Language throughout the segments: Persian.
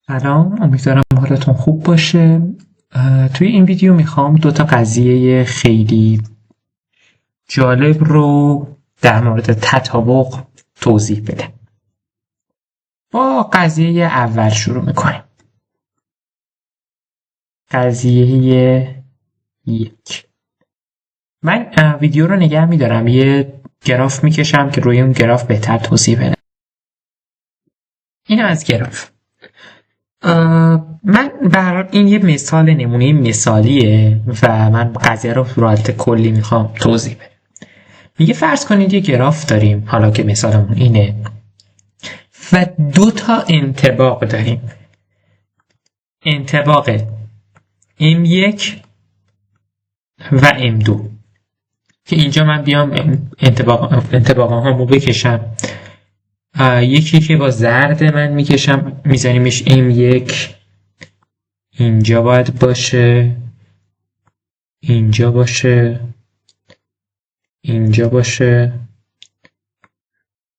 سلام، امیدوارم حالتون خوب باشه. توی این ویدیو میخوام 2 قضیه خیلی جالب رو در مورد تطابق توضیح بدم. با قضیه اول شروع میکنیم. قضیه 1. من ویدیو رو نگه میدارم، یه گراف میکشم که روی اون گراف بهتر توضیح بدم. این از گراف. من برای این یه مثال نمونه مثالیه و من قضیه رو رو حالت کلی میخوام توضیح بدم. میگه فرض کنید یه گراف داریم، حالا که مثالمون اینه، و 2 انطباق داریم. انطباق M1 و M2 که اینجا من بیام انطباق هامو بکشم. یکی که با زرد من میکشم، میزنیمش M1، اینجا باید باشه، اینجا باشه، اینجا باشه،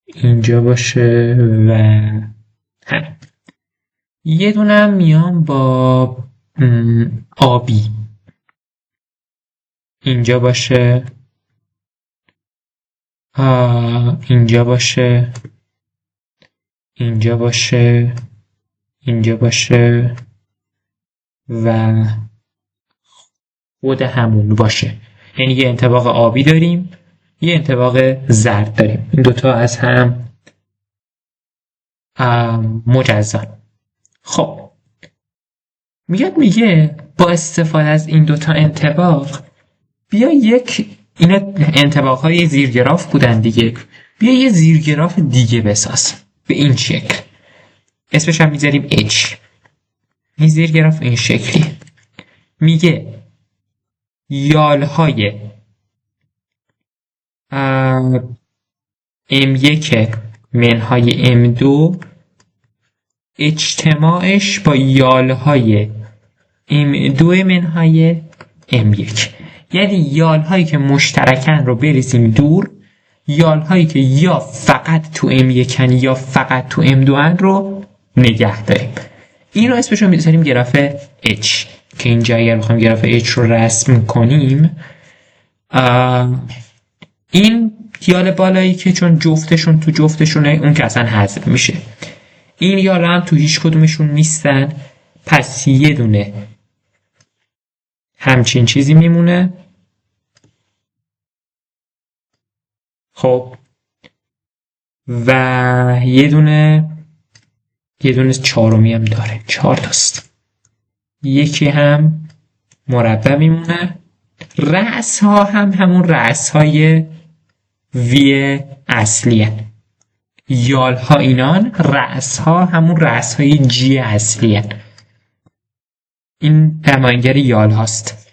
اینجا باشه و هم. یه دونم میام با آبی، اینجا باشه، اینجا باشه، اینجا باشه، اینجا باشه و خود همون باشه. یعنی یه انطباق آبی داریم، یه انطباق زرد داریم. این 2 از هم مجزا. خب میگه با استفاده از این 2 انطباق بیا اینا انطباق‌های زیرگراف بودن دیگه، بیا یه زیرگراف دیگه بساز به این شکل. اسمش هم میذاریم H. این زیرگراف این شکلی. میگه یالهای M1 منهای M2 اجتماعش با یالهای M2 منهای M1. یعنی یالهایی که مشترکن رو بریزیم دور، یالهایی که یا فقط تو M1 یا فقط تو M2 رو نگه داریم. این رو اسمش رو میذاریم گراف H که اینجا اگر بخوایم گراف H رو رسم کنیم، این یال بالایی که چون جفتشون تو جفتشونه، اون که اصلا حذف میشه. این یال هم تو هیچ کدومشون نیستن، پس یه دونه همچین چیزی میمونه. خب و یه دونه چهارمی هم داره، 4 تاست. یکی هم مربع میمونه. رأس ها هم همون رأس های وی اصلی هن. یال ها اینان، رأس ها همون رأس های جی اصلی هن. این نماینگر یال هاست.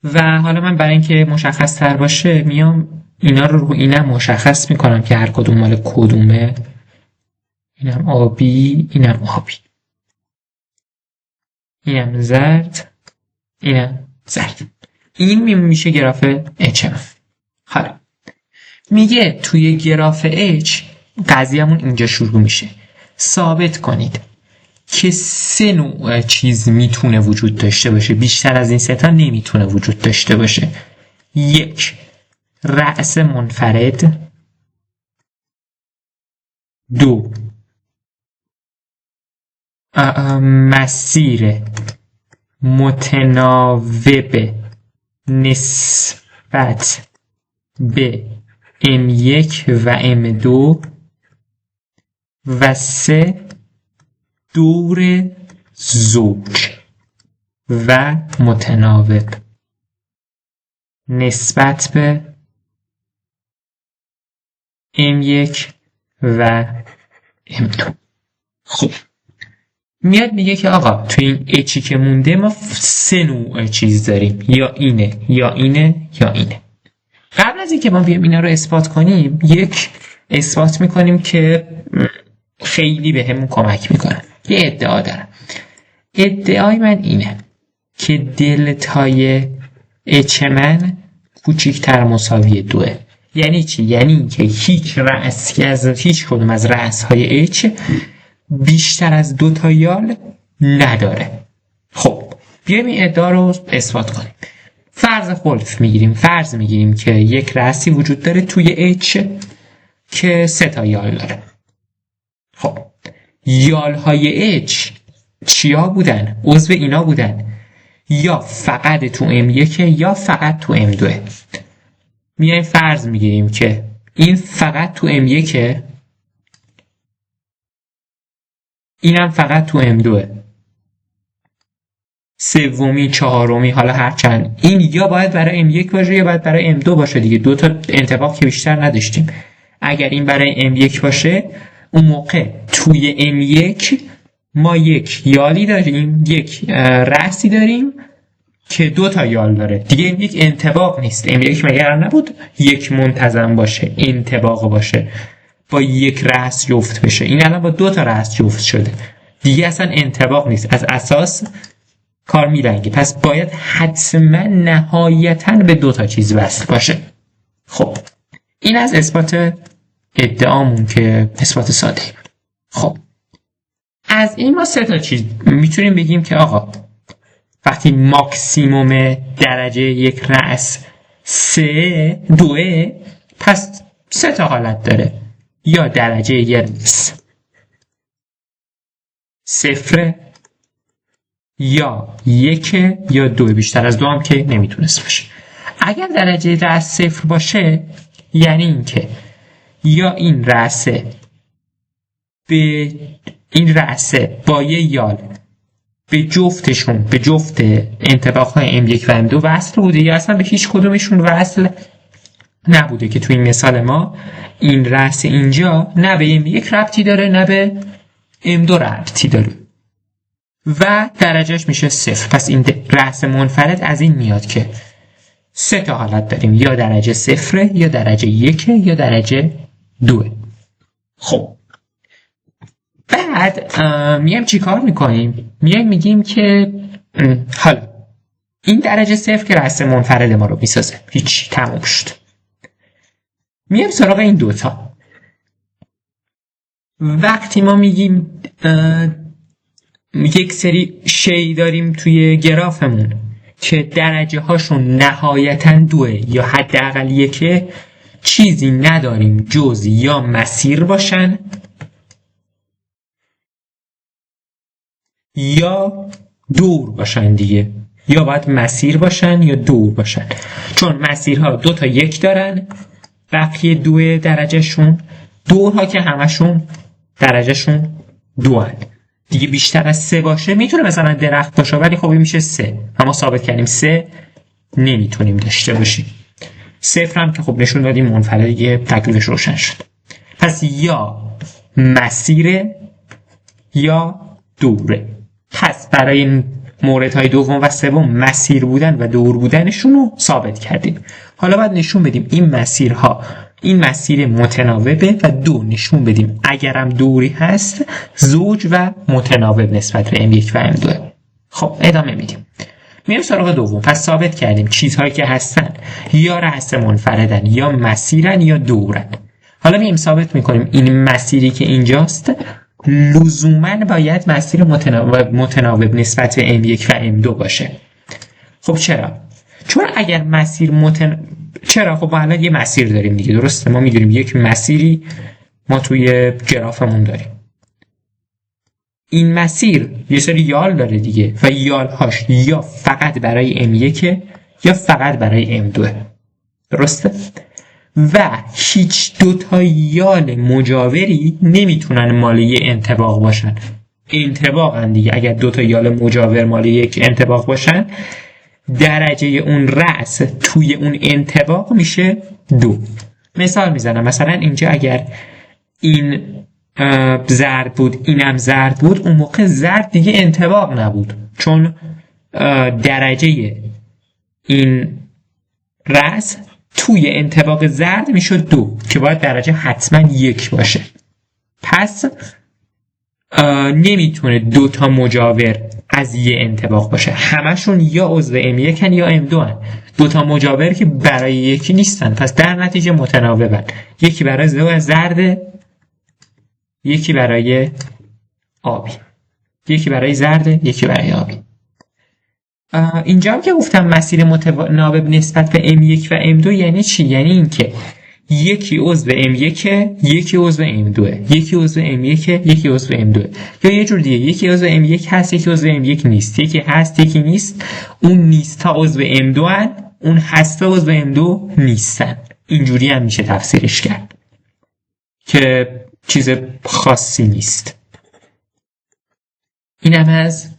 و حالا من برای اینکه مشخص تر باشه میام اینا رو اینم مشخص میکنم که هر کدوم مال کدومه. اینم آبی، اینم آبی، اینم زرد، اینم زرد. این میشه گراف H. حالا میگه توی گراف H قضیه‌مون اینجا شروع میشه. ثابت کنید که 3 نوع چیز میتونه وجود داشته باشه، بیشتر از این 3 نمیتونه وجود داشته باشه. 1. رأس منفرد. 2. مسیر متناوب نسبت به M1 و M2 و 3. دور زوج و متناوب نسبت به M1 و M2. خب میاد میگه که آقا تو این اچی که مونده ما 3 نوع چیز داریم، یا اینه یا اینه یا اینه. قبل از اینکه ما بیایم اینا رو اثبات کنیم، یک اثبات میکنیم که خیلی به همون کمک میکنه. یه ادعا دارم. ادعای من اینه که دلتای اچ من کوچیکتر مساوی 2. یعنی چی؟ یعنی که هیچ رأسی از هیچ کدوم از رأس‌های H بیشتر از 2 تا یال نداره. خب بیایم این ادعا رو اثبات کنیم. فرض میگیریم که یک رأسی وجود داره توی H که 3 تا یال داره. خب یالهای H چیا بودن؟ عضو اینا بودن، یا فقط تو M1 یا فقط تو M2. میایم فرض میگیریم که این فقط تو M1، اینم فقط تو M2، سومی، چهارمی، حالا هرچند، این یا باید برای M1 باشه یا باید برای M2 باشه دیگه. 2 تا انطباق که بیشتر نداشتیم. اگر این برای M1 باشه، اون موقع توی M1 ما یک یالی داریم، یک رأسی داریم که 2 تا یال داره دیگه. این یک انطباق نیست. M1 مگر نبود یک منتظم باشه، انطباق باشه، با یک رأس جفت بشه؟ این الان با 2 تا رأس جفت شده دیگه، اصلا انطباق نیست، از اساس کار میلنگه. پس باید حتما نهایتاً به 2 تا چیز وصل باشه. خب این از اثبات ادعامون که اثبات ساده. خب از این ما 3 تا چیز میتونیم بگیم که آقا وقتی ماکسیموم درجه یک رأس 2، پس 3 تا حالت داره. یا درجه یک رأس 0، یا 1 یا 2. بیشتر از 2 هم که نمیتونست باشه. اگر درجه رأس 0 باشه، یعنی این که یا این رأسه به این رأسه با یه یال به جفتشون، به جفت انطباق‌های M1 و M2 وصل بوده، یا اصلا به هیچ کدومشون وصل نبوده، که توی این مثال ما این رأس اینجا نه به M1 ربطی داره نه به M2 ربطی داره و درجهش میشه 0. پس این رأس منفرد از این میاد که 3 تا حالت داریم، یا درجه 0 یا درجه 1 یا درجه 2. خب بعد میایم چی کار میکنیم؟ میایم میگیم که حالا این درجه 0 که رأس منفرد ما رو میسازه، هیچ، تموم شد. میایم سراغ این 2 تا. وقتی ما میگیم یک سری شی داریم توی گرافمون که درجه هاشون نهایتاً 2 یا حداقل 1، چیزی نداریم جز یا مسیر باشن یا دور باشن دیگه. یا باید مسیر باشن یا دور باشن، چون مسیرها 2 تا 1 دارن، بقیه 2 درجهشون، دورها که همشون درجهشون 2 هن. دیگه بیشتر از 3 باشه میتونه مثلا درخت باشه، ولی خب این میشه 3. اما ثابت کردیم 3 نمیتونیم داشته باشیم. 0 هم که خب نشون دادیم منفرد، دیگه تکلیفش روشن شد. پس یا مسیره یا دوره. پس برای این موردهای دوم و سوم مسیر بودن و دور بودنشون رو ثابت کردیم. حالا باید نشون بدیم این مسیرها، این مسیر متناوبه و 2 نشون بدیم اگرم دوری هست زوج و متناوب نسبت به M1 و M2. خب ادامه میدیم. میریم سراغ دوم. پس ثابت کردیم چیزهایی که هستن یا رأس منفردن یا مسیرن یا دورن. حالا میریم ثابت میکنیم این مسیری که اینجاست لزوماً باید مسیر متناوب نسبت M1 و M2 باشه. خب چرا؟ چون اگر مسیر چرا؟ خب ما الان یه مسیر داریم دیگه، درسته؟ ما میدونیم یک مسیری ما توی گرافمون داریم. این مسیر یه سری یال داره دیگه و یالهاش یا فقط برای M1 یا فقط برای M2، درسته؟ و هیچ 2 تا یال مجاوری نمیتونن مال یه انطباق باشن. انطباقن دیگه. اگر 2 تا یال مجاور مال یک انطباق باشن، درجه اون رأس توی اون انطباق میشه 2. مثال میزنم، مثلا اینجا اگر این زرد بود اینم زرد بود، اون موقع زرد دیگه انطباق نبود، چون درجه این رأس توی انطباق زرد میشد 2 که باید درجه حتما 1 باشه. پس نمیتونه 2 تا مجاور از یه انطباق باشه، همشون یا عضو M1 یا M2 هن. 2 تا مجاور که برای یکی نیستن، پس در نتیجه متناوبن. یکی برای زرد، یکی برای آبی. یکی برای زرده، یکی برای آبی. اینجا هم که گفتم مسیر متناوب نسبت به M1 و M2 یعنی چی؟ یعنی این که یکی عضو M1 یکی عضو M2 یکی عضو M1 یکی عضو M2 یا یه جور دیگه یکی عضو M1 هست یکی عضو M1 نیست، یکی هست یکی نیست، اون نیست ها عضو M2 هن، اون هست عضو M2 نیستن. اینجوری هم میشه تفسیرش کرد که چیز خاصی نیست. اینم از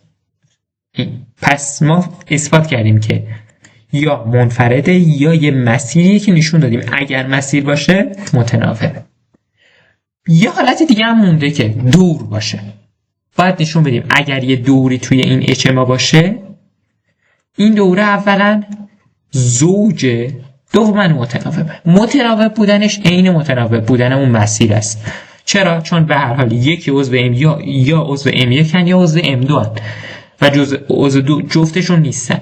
این. پس ما اثبات کردیم که یا منفرده یا یه مسیری که نشون دادیم اگر مسیر باشه متناوبه. یه حالت دیگه هم مونده که دور باشه. باید نشون بدیم اگر یه دوری توی این اچ ما باشه، این دوره اولا زوجه، دوما متناوبه. متناوب بودنش عین متناوب بودن اون مسیر است. چرا؟ چون به هر حال یکی عضو M یا عضو M1 یا عضو M2 هن و عضو جفتشون نیستن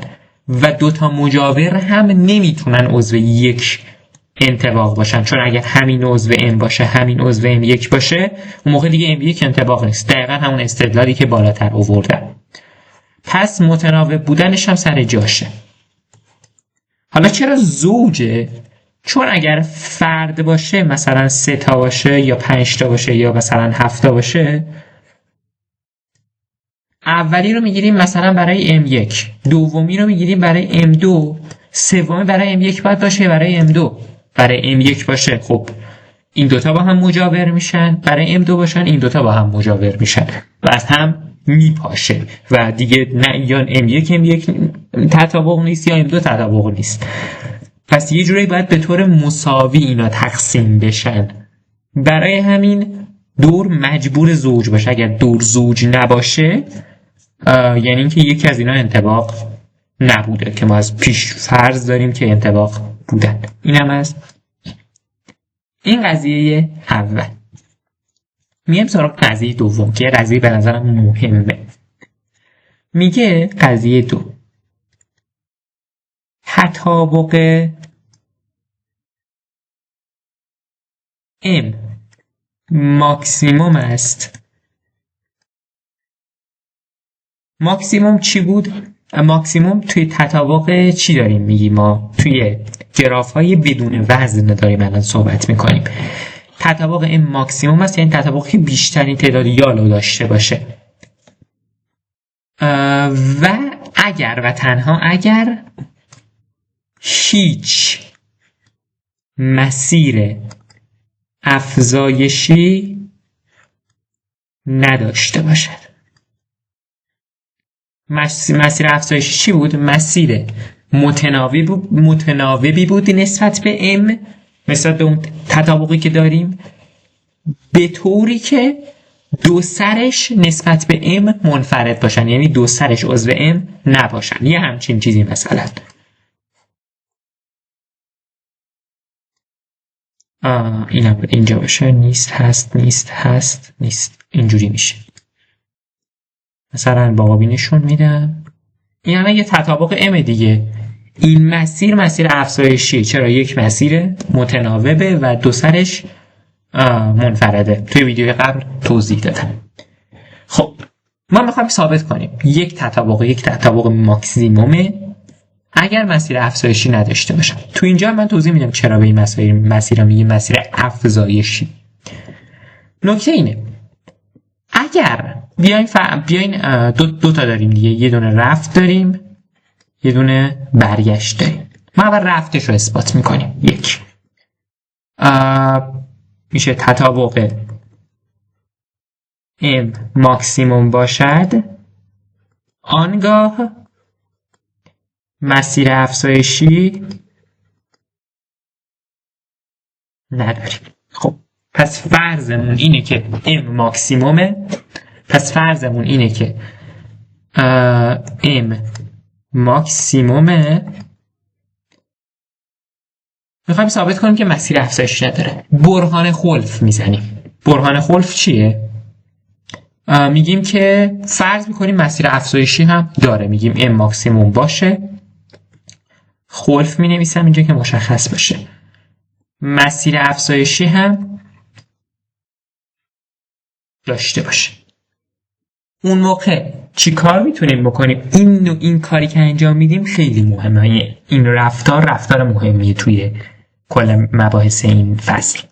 و دوتا مجاور هم نمیتونن عضو یک انطباق باشن، چون اگر همین عضو M باشه همین عضو M1 باشه اون موقع دیگه M1 انطباق نیست. دقیقا همون استدلالی که بالاتر آوردم. پس متناوب بودنش هم سر جاشه. حالا چرا زوجه؟ چون اگر فرد باشه مثلا 3 تا باشه یا 5 تا باشه یا مثلا 7 تا باشه، اولی رو میگیریم مثلا برای M1، دومی رو میگیریم برای M2، سومی برای M1 باید باشه برای M2. برای M1 باشه خب این دوتا با هم مجاور میشن، برای M2 باشن این دوتا با هم مجاور میشن و از هم میپاشه و دیگه نه یا M1 تطابق نیست یا M2 تطابق نیست. پس یه جوری باید به طور مساوی اینا تقسیم بشن. برای همین دور مجبور زوج باشه. اگر دور زوج نباشه یعنی اینکه یکی از اینا انطباق نبوده که ما از پیش فرض داریم که انطباق بودن. اینم از این قضیه اول. میام سراغ قضیه دوم که قضیه به نظرم مهمه. میگه قضیه 2 تطابق M ماکسیموم است. ماکسیموم چی بود؟ ماکسیموم توی تطابق چی داریم میگیم؟ ما توی گراف های بدون وزن داریم الان صحبت میکنیم. تطابق M ماکسیموم است، یعنی تطابقی بیشترین تعداد یالو داشته باشه و اگر و تنها اگر هیچ مسیر افزایشی نداشته باشد. مسیر افزایشی چی بود؟ مسیر متناوبی بود نسبت به M، نسبت به اون تطابقی که داریم، به طوری که دو سرش نسبت به M منفرد باشن، یعنی دو سرش عضو M نباشن. یه همچین چیزی مثلا اینم بود اینجا باشه، نیست هست نیست هست نیست، اینجوری میشه. مثلا بابی نشون میدم این همه یه تطابق M دیگه. این مسیر افزایشیه. چرا؟ یک مسیر متناوبه و دو سرش منفرده. توی ویدیوی قبل توضیح دادم. خب ما میخوایم ثابت کنیم یک تطابق ماکسیمومه اگر مسیر افزایشی نداشته باشم. تو اینجا من توضیح میدم چرا به این مسیر میگیم مسیر افزایشی. نکته اینه اگر بیاین دو تا داریم دیگه، یه دونه رفت داریم یه دونه برگشت داریم. ما اول رفتش رو اثبات میکنیم. یک میشه تطابق M ماکسیموم باشد آنگاه مسیر افزایشی نداریم. خب پس فرضمون اینه که M ماکسیمومه. پس فرضمون اینه که M ماکسیمومه. میخوایم ثابت کنیم که مسیر افزایشی نداره. برهان خلف میزنیم. برهان خلف چیه؟ میگیم که فرض میکنیم مسیر افزایشی هم داره. میگیم M ماکسیموم باشه. خلف مینویسم اینجا که مشخص باشه. مسیر افزایشی هم داشته باشه. اون موقع چی کار میتونیم بکنیم؟ این کاری که انجام میدیم خیلی مهمه. این رفتار مهمیه توی کل مباحث این فصل.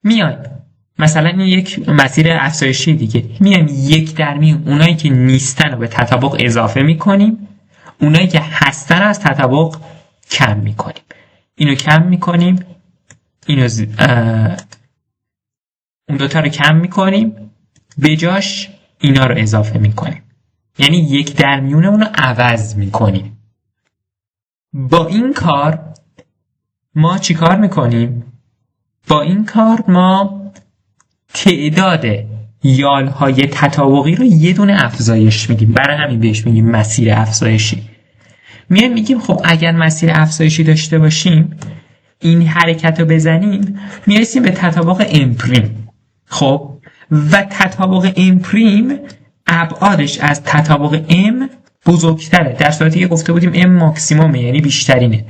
میایم مثلا این یک مسیر افزایشی دیگه، میایم 1/میون اونایی که نیستن رو به تطابق اضافه میکنیم، اونایی که هستن رو از تطابق کم میکنیم. اینو کم میکنیم، اون دوتا رو کم میکنیم، به جاش اینا رو اضافه میکنیم. یعنی 1/میون اون رو عوض میکنیم. با این کار ما چی کار میکنیم؟ با این کار ما تعداد یالهای تطابقی رو یه دونه افزایش میدیم. برای همین بهش میگیم مسیر افزایشی. میگیم خب اگر مسیر افزایشی داشته باشیم، این حرکت رو بزنیم، میرسیم به تطابق امپریم. خب و تطابق امپریم ابعادش از تطابق ام بزرگتره، در صورتی که گفته بودیم ام ماکسیمومه، یعنی بیشترینه.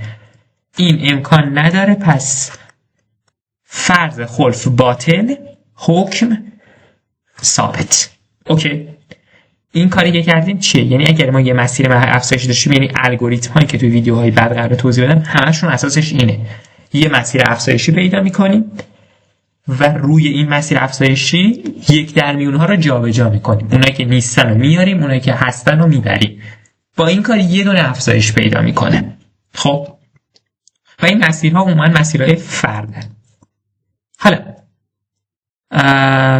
این امکان نداره، پس فرض خلف باطل، حکم ثابت. اوکی، این کاری که کردیم چیه؟ یعنی اگر ما یه مسیر افزایشی داشتیم، یعنی الگوریتم هایی که تو ویدیوهای بعد قراره توضیح بدم همشون اساسش اینه، یه مسیر افزایشی پیدا میکنیم و روی این مسیر افزایشی 1/میون ها رو جابجا میکنیم. اونایی که نیستن رو میاریم، اونایی که هستن رو میبریم. با این کار یه دونه افزایش پیدا میکنه. خب و این مسیرها عموما مسیرهای فردن. حالا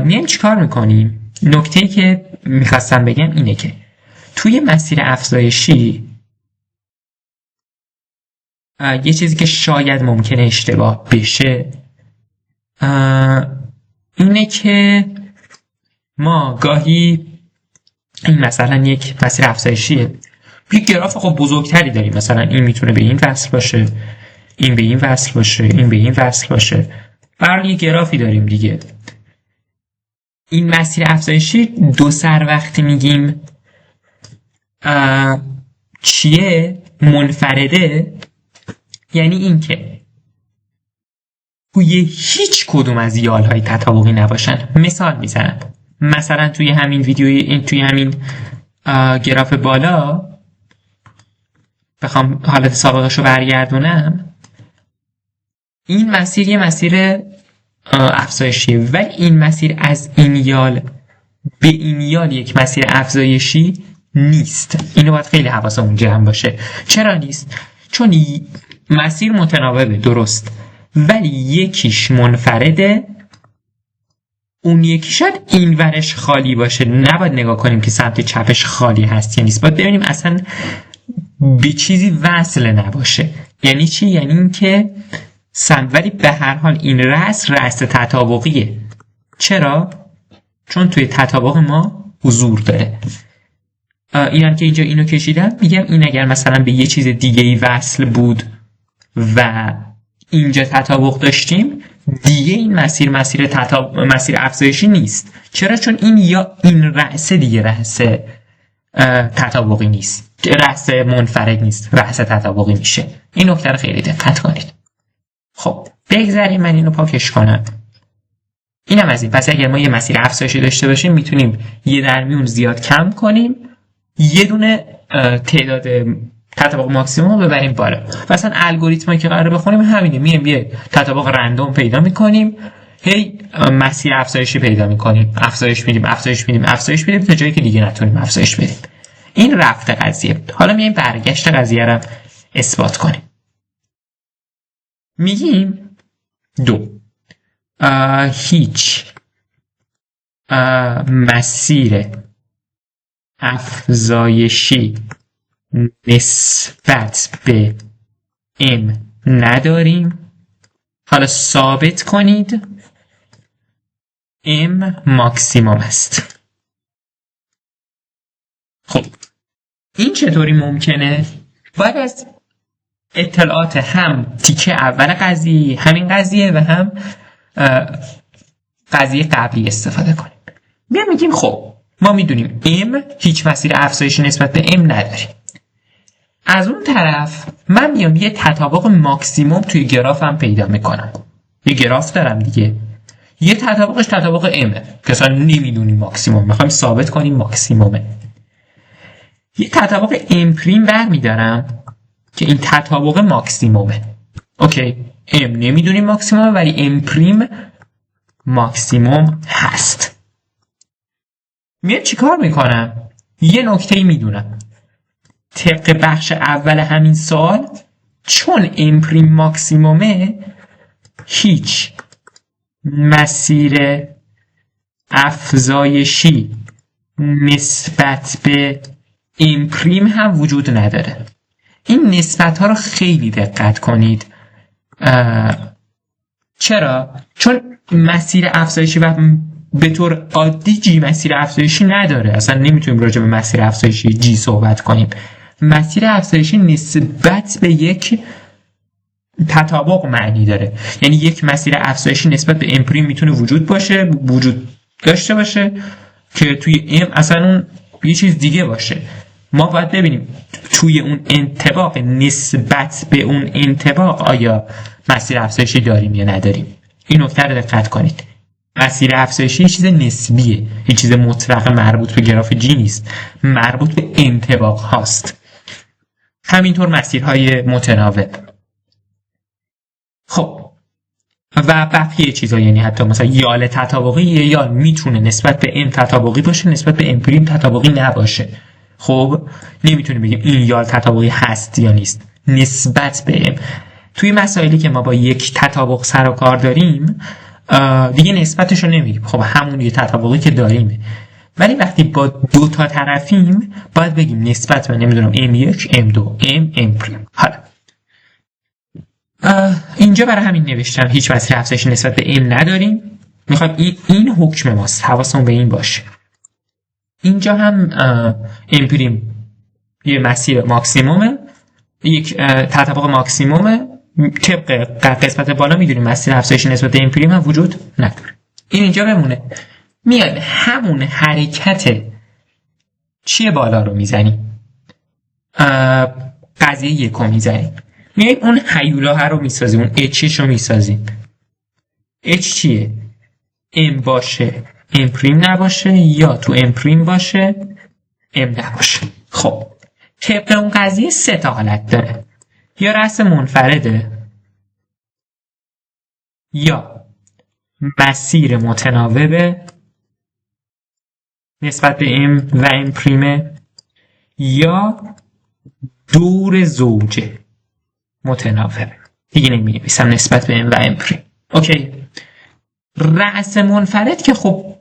میایم چیکار میکنیم؟ نکته‌ای که میخواستم بگم اینه که توی مسیر افزایشی یه چیزی که شاید ممکنه اشتباه بشه اینه که ما گاهی این مثلا یک مسیر افزایشیه، یک گراف خب بزرگتری داریم، مثلا این میتونه به این وصل باشه، این به این وصل باشه، این به این وصل باشه، برای یک گرافی داریم دیگه. این مسیر افزایشی دو سر وقتی میگیم چیه؟ منفرده، یعنی این که توی هیچ کدوم از یالهای تطابقی نباشن. مثال میزنم، مثلا توی همین توی همین گراف بالا بخوام حالت سابقش رو برگردونم، این مسیر یه مسیر افزایشی، ولی این مسیر از این یال به این یال یک مسیر افزایشی نیست. اینو باید خیلی حواسمون جمع باشه. چرا نیست؟ چون مسیر متناوبه، درست، ولی یکیش منفرده، اون یکی شاید این ورش خالی باشه. نباید نگاه کنیم که سمت چپش خالی هست یا نیست، باید ببینیم اصلا به چیزی وصل نباشه. یعنی چی؟ یعنی این که ولی به هر حال این رأس تطابقیه. چرا؟ چون توی تطابق ما حضور داره. اینم که اینجا اینو کشیدم، میگم این اگر مثلا به یه چیز دیگه‌ای وصل بود و اینجا تطابق داشتیم، دیگه این مسیر افزایشی نیست. چرا؟ چون این رأس دیگه رأس تطابقی نیست، رأس منفرد نیست، رأس تطابقی میشه. این نکته رو خیلی دقت کنید. خب بگذاریم من اینو پاکش کنم. اینم از این. پس اگر ما یه مسیر افزایشی داشته باشیم، میتونیم 1/میون زیاد کم کنیم، یه دونه تعداد تطابق ماکسیموم رو ببریم بالا. مثلا الگوریتمی که قراره بخونیم همینه، میایم یه تطابق رندوم پیدا میکنیم، هی مسیر افزایشی پیدا میکنیم، افزایش میدیم تا جایی که دیگه نتونیم افزایش بدیم. این رفت قضیه. حالا میایم برگشت قضیه رو اثبات کنیم. میگیم 2 هیچ مسیر افزایشی نسبت به m نداریم. حالا ثابت کنید m ماکسیموم است. خب این چطوری ممکنه؟ باید از اطلاعات هم تیکه اول قضیه، همین قضیه، و هم قضیه قبلی استفاده کنیم. میگیم خب ما میدونیم m هیچ مسیر افزایشی نسبت به m نداریم. از اون طرف من میام یه تطابق ماکسیموم توی گرافم پیدا میکنم. یه گراف دارم دیگه، یه تطابقش تطابق امه که اصلا نمیدونیم ماکسیموم، میخوایم ثابت کنیم ماکسیمومه. یه تطابق ام پریم برمیدارم که این تطابق ماکسیمومه. اوکی، ام نمیدونیم ماکسیمومه ولی ام پریم ماکسیموم هست. میاد چیکار میکنم؟ یه نکته میدونم طبق بخش اول همین سوال، چون ام پریم ماکسیمومه هیچ مسیر افزایشی نسبت به ام پریم هم وجود نداره. این نسبت ها رو خیلی دقت کنید. چرا؟ چون مسیر افزایشی و به طور عادی جی مسیر افزایشی نداره، اصلا نمیتونیم راجع به مسیر افزایشی جی صحبت کنیم. مسیر افزایشی نسبت به یک تطابق معنی داره، یعنی یک مسیر افزایشی نسبت به ام پریم میتونه وجود داشته باشه که توی ام اصلا اون یه چیز دیگه باشه. ما باید ببینیم توی اون انطباق نسبت به اون انطباق آیا مسیر افزایشی داریم یا نداریم. این نکته رو دقت کنید. مسیر افزایشی یه چیز نسبیه، یه چیز مطلق مربوط به گراف جی نیست، مربوط به انطباق هاست. همینطور مسیرهای متناوب. خب و بقیه چیزا، یعنی حتی مثلا یال تطابقی یه یال میتونه نسبت به ام تطابقی باشه، نسبت به ام پریم تطابقی نباشه. خب نمیتونیم بگیم این یال تطابقی هست یا نیست نسبت به ام. توی مسائلی که ما با یک تطابق سر و کار داریم دیگه نسبتش رو نمیگیم، خب همون یه تطابقی که داریمه. ولی وقتی با دو تا طرفیم باید بگیم نسبت به نمیدونم M1 M2 M پریم. حالا اینجا برای همین نوشتم هیچ مسیر افزایشی نسبت به M نداریم. میخوایم این حکم ماست، حواسمون به این باشه. اینجا هم M پریم یه مسیر ماکسیمومه، یک تطابق ماکسیمومه. طبق قسمت بالا میدونیم مسیر افزایشی نسبت به ام پریم هم وجود نداره. این اینجا بمونه. میاد همون حرکت چیه بالا رو میزنیم، قضیه یکو میزنیم، میایم اون هیولا رو میسازیم، اون اچش رو میسازیم. اچ چیه؟ ام باشه ام پریم نباشه، یا تو ام پریم باشه ام نباشه. خب طبق اون قضیه سه تا حالت داره، یا رأس منفرده، یا مسیر متناوبه نسبت به ام و ام پریمه، یا دور زوجه متناوبه. دیگه نمی‌نویسم نسبت به ام و ام پریم. اوکی. رأس منفرد که خب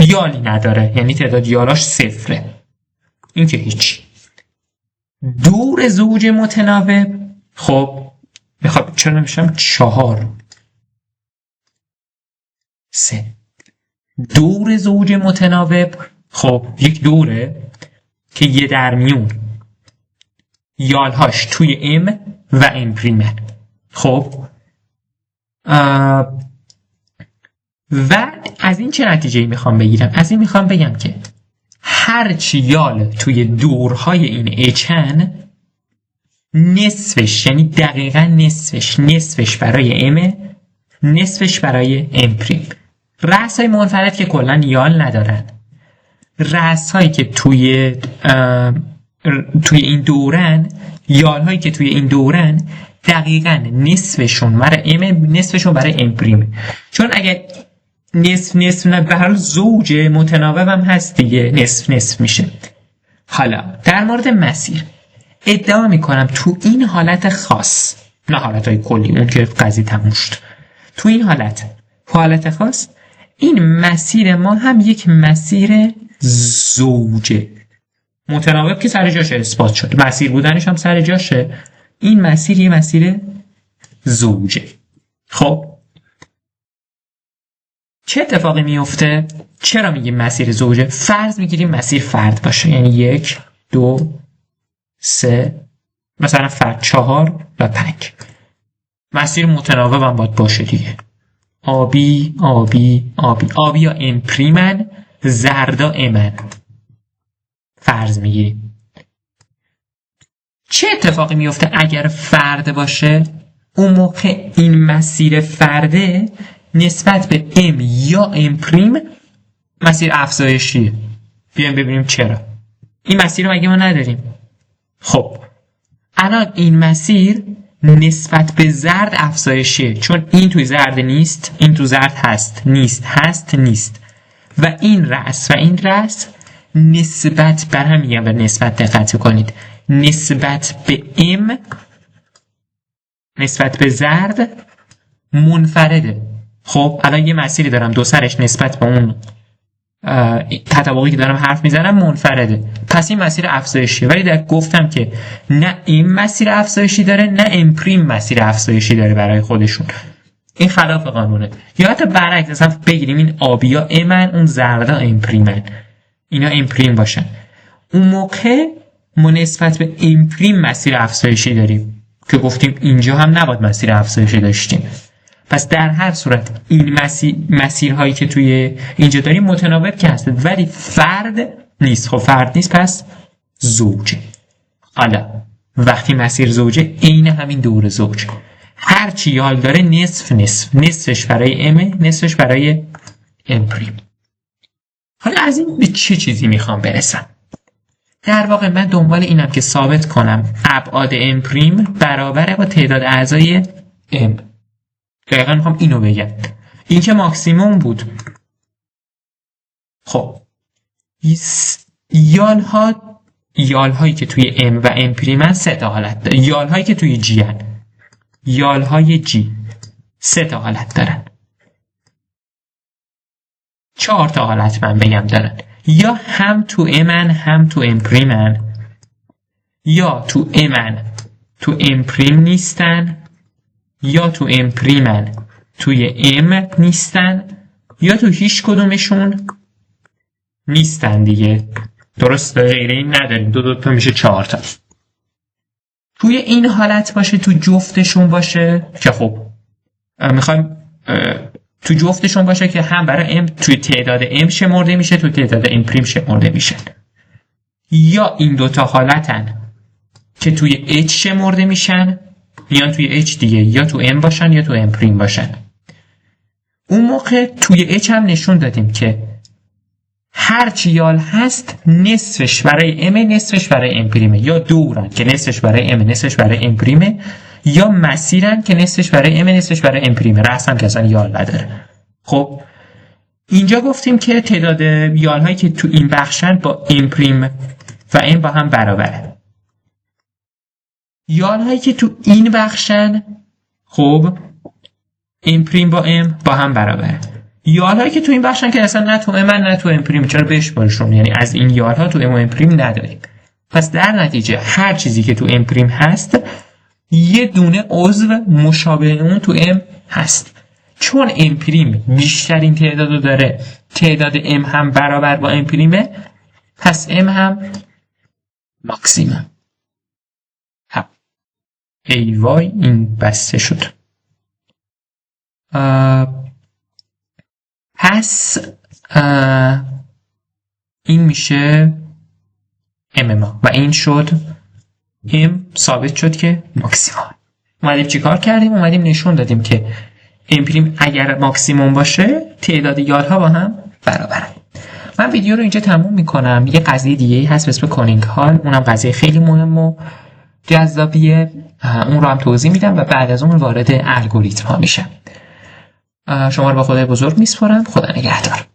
یالی نداره، یعنی تعداد یالاش صفره، این که هیچ. دور زوج متناوب خب میخواد چرا نمیشم 4 3 دور زوج متناوب خب یک دوره که یه در میون یالهاش توی ام و ام پریمه. خب و از این چه نتیجه‌ای میخوام بگیرم؟ از این میخوام بگم که هرچی یال توی دورهای این اچن نصفش، یعنی دقیقا نصفش برای ام، نصفش برای ام پریم. رأس‌های منفرد که کلا یال ندارن، رأس‌هایی که توی این دورن، یال‌هایی که توی این دورن دقیقا نصفشون برای ام، نصفشون برای ام پریم. چون اگر نصف نه، به هر حال زوج متناوب هم هست دیگه، نصف میشه. حالا در مورد مسیر ادعا میکنم تو این حالت خاص، نه حالتهای کلی اون که قضیه تموم شد، تو این حالت خاص این مسیر ما هم یک مسیر زوجه متناوب که سر جاشه اثبات شد، مسیر بودنش هم سر جاشه. این مسیر یه مسیر زوجه. خب چه اتفاقی میفته؟ چرا میگیم مسیر زوجه؟ فرض میگیریم مسیر فرد باشه، یعنی 1 2 3 مثلا فرد 4 و 5. مسیر متناوب هم باید باشه دیگه. آبی یا ام پریمن، زردا امن. فرض میگیریم. چه اتفاقی میفته اگر فرد باشه؟ اون موقع این مسیر فرده نسبت به m یا m پریم مسیر افزایشیه. بیایم ببینیم چرا. این مسیر رو مگه ما نداریم؟ خب الان این مسیر نسبت به زرد افزایشیه، چون این توی زرد نیست، این تو زرد هست، نیست، هست، نیست، و این رأس و این رأس نسبت بر هم میگم. به نسبت دقت کنید، نسبت به m، نسبت به زرد منفرده. خب الان یه مسیری دارم دو سرش نسبت به اون تطابقی که دارم حرف میزنم منفرده، پس این مسیر افزایشی. ولی در گفتم که نه این مسیر افزایشی داره نه ام پریم مسیر افزایشی داره برای خودشون. این خلاف قانونه. یا حتی برعکس، اصلا بگیریم این آبیا امن، اون زردا ام پریمن، اینا ام پریم باشن، اون موقع ما نسبت به ام پریم مسیر افزایشی داریم که گفتیم اینجا هم نباید مسیر افزایشی داشتیم. پس در هر صورت این مسیرهایی که توی اینجا داریم متناوب که هست، ولی فرد نیست. خب فرد نیست، پس زوجه. حالا وقتی مسیر زوجه، عین همین دور زوج، هر چی یال داره نصف نصف، نصفش برای ام، نصفش برای ام پریم. حالا از این به چه چیزی میخوام برسم؟ در واقع من دنبال اینم که ثابت کنم ابعاد ام پریم برابره با تعداد اعضای ام. دقیقا میخوام اینو بگم. این که ماکسیموم بود. خب یالهایی که توی ام و ام پریمن 3 تا حالت دارن. یالهایی که توی جی هن، یالهای جی 3 تا حالت دارن. 4 تا حالت من بگم دارن. یا هم تو امن هم تو ام پریمن، یا تو امن تو ام پریم نیستن، یا تو ام پریمن توی ام نیستن، یا تو هیچ کدومشون نیستن دیگه. درست؟ غیر این نداریم. دو تا میشه 4 تا. توی این حالت باشه، تو جفتشون باشه که خب میخوایم تو جفتشون باشه که هم برای ام توی تعداد ام شمرده میشه، تو تعداد ام پریم شمرده میشه. یا این دوتا حالتن که توی اچ شمرده میشن، میان توی اچ دیگه، یا تو ام باشن یا تو ام پریم باشن. اون موقع توی اچ هم نشون دادیم که هر چی یال هست نصفش برای ام، نصفش برای ام پریمه، یا دورن که نصفش برای ام، نصفش برای ام پریمه، یا مسیرن که نصفش برای ام، نصفش برای ام پریمه. رأسم که اصلا یال نداره. خب اینجا گفتیم که تعداد یال هایی که تو این بخشن با ام پریم و ام با هم برابره. یال هایی که تو این بخشن، خب ام پریم با ام با هم برابره. یال هایی که تو این بخشن که اصلا نه تو ام نه تو ام پریم، چرا بشمارشون؟ یعنی از این یال ها تو ام و ام پریم نداریم. پس در نتیجه هر چیزی که تو ام پریم هست یه دونه عضو مشابه اون تو ام هست. چون ام پریم بیشترین تعداد رو داره، تعداد ام هم برابر با ام پریمه، پس ام هم ماکسیمم. ای وای این بسته شد. پس این میشه ام ما و این شد ام، ثابت شد که ماکسیمم. اومدیم چی کار کردیم؟ اومدیم نشون دادیم که ام پریم اگر ماکسیموم باشه تعداد یالها با هم برابره. من ویدیو رو اینجا تموم میکنم. یه قضیه دیگه هست به اسم کونینگ هال، اونم قضیه خیلی مهم و جذابیه، اون رو هم توضیح میدم و بعد از اون وارد الگوریتم ها میشم. شما رو با خدای بزرگ میسپارم. خدا نگهدار.